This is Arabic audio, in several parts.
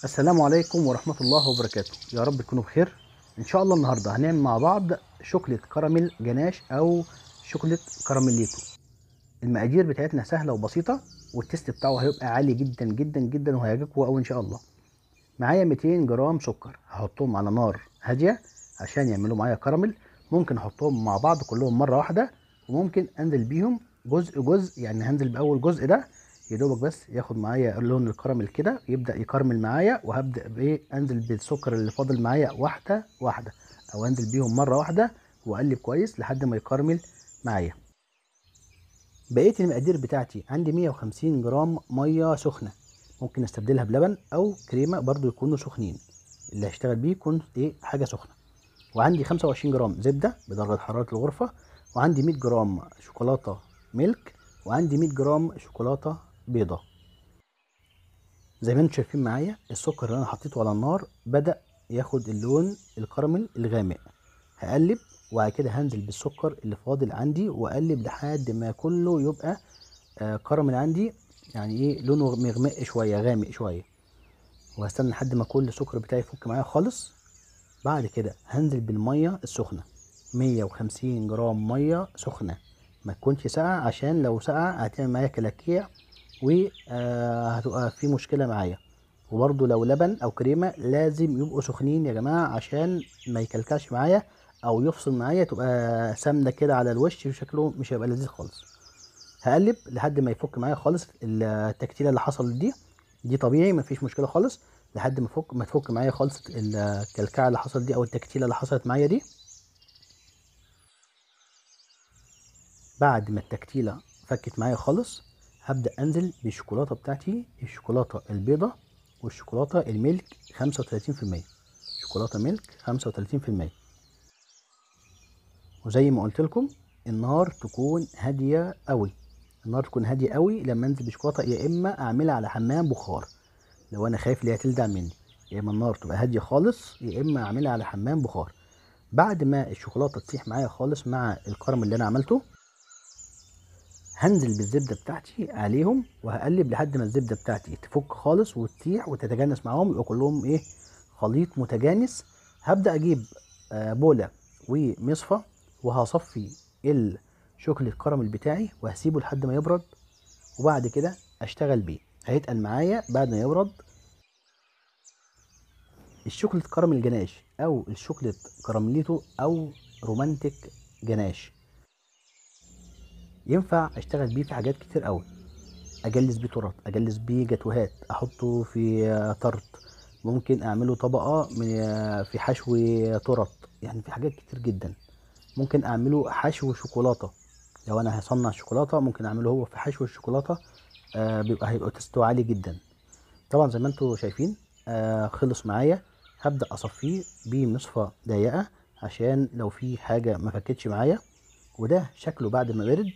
السلام عليكم ورحمة الله وبركاته. يا رب تكونوا بخير. ان شاء الله النهاردة هنعمل مع بعض شوكليت كراميل جناش او شوكليت كراميليتو. المقادير بتاعتنا سهلة وبسيطة، والتست بتاعه هيبقى عالي جدا جدا جدا وهيعجبكم قوي ان شاء الله. معايا 200 جرام سكر هحطهم على نار هادية عشان يعملوا معايا كراميل. ممكن احطهم مع بعض كلهم مرة واحدة، وممكن انزل بيهم جزء جزء، يعني هنزل باول جزء ده يدوبك بس ياخد معايا لون الكراميل كده، يبدأ يكرمل معايا، وهبدأ بايه انزل بالسكر اللي فاضل معايا واحدة واحدة، او انزل بيهم مرة واحدة واقلب كويس لحد ما يكرمل معايا. بقية المقادير بتاعتي عندي 150 جرام مية سخنة، ممكن استبدلها بلبن او كريمة برضو يكونوا سخنين، اللي هشتغل بيه يكون ايه حاجة سخنة. وعندي 25 جرام زبدة بدرجة حرارة الغرفة، وعندي 100 جرام شوكولاتة ميلك، وعندي 100 جرام شوكولاتة بيضة. زي ما انتم شايفين معايا السكر اللي انا حطيته على النار بدأ ياخد اللون الكراميل الغامق. هقلب وبعد كده هنزل بالسكر اللي فاضل عندي واقلب لحد ما كله يبقى كراميل عندي، يعني ايه لونه مغمق شويه غامق شويه. وهستنى لحد ما كل السكر بتاعي يفك معايا خالص. بعد كده هنزل بالميه السخنه، 150 جرام ميه سخنه، ما تكونش ساقعه عشان لو ساقعه هتعمل معايا كلاكيع وهتبقى في مشكله معايا. وبرده لو لبن او كريمه لازم يبقوا سخنين يا جماعه عشان ما يكلكعش معايا او يفصل معايا، تبقى سمنه كده على الوش وشكله مش هيبقى لذيذ خالص. هقلب لحد ما يفك معايا خالص التكتيله اللي حصلت دي طبيعي مفيش مشكله خالص، لحد ما تفك معايا خالص الكلكعه اللي حصلت دي او التكتيله اللي حصلت معايا دي. بعد ما التكتيله فكت معايا خالص هبدا انزل بالشوكولاته بتاعتي، الشوكولاته البيضه والشوكولاته الميلك 35%، شوكولاته ميلك 35%. وزي ما قلت لكم النار تكون هاديه قوي، النار تكون هاديه قوي لما انزل بشوكولاته، يا اما اعملها على حمام بخار لو انا خايف ليها تلدع مني، يا اما النار تبقى هاديه خالص يا اما اعملها على حمام بخار. بعد ما الشوكولاته تسيح معايا خالص مع الكرم اللي انا عملته هنزل بالزبده بتاعتي عليهم وهقلب لحد ما الزبده بتاعتي تفك خالص وتسيح وتتجانس معاهم، يبقى كلهم ايه خليط متجانس. هبدا اجيب بوله ومصفى وهصفي الشوكليت كراميل بتاعي وهسيبه لحد ما يبرد، وبعد كده اشتغل بيه هيتقل معايا بعد ما يبرد. الشوكليت كراميل جناش او الشوكليت كراميليتو او رومانتك جناش ينفع اشتغل بيه في حاجات كتير قوي، اجلس بيه تورت، اجلس بيه جاتوهات، احطه في تارت، ممكن اعمله طبقه من في حشو تورت، يعني في حاجات كتير جدا. ممكن اعمله حشو شوكولاته، لو انا هصنع شوكولاته ممكن اعمله هو في حشو الشوكولاته، هيبقى تستوى عالي جدا. طبعا زي ما انتم شايفين خلص معايا. هبدأ أصفيه بمصفى ضيقة عشان لو في حاجة ما فكتش معايا. وده شكله بعد ما برد،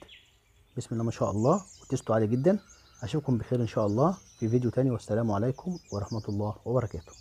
بسم الله ما شاء الله، وتستو عالي جدا. أشوفكم بخير إن شاء الله في فيديو تاني، والسلام عليكم ورحمة الله وبركاته.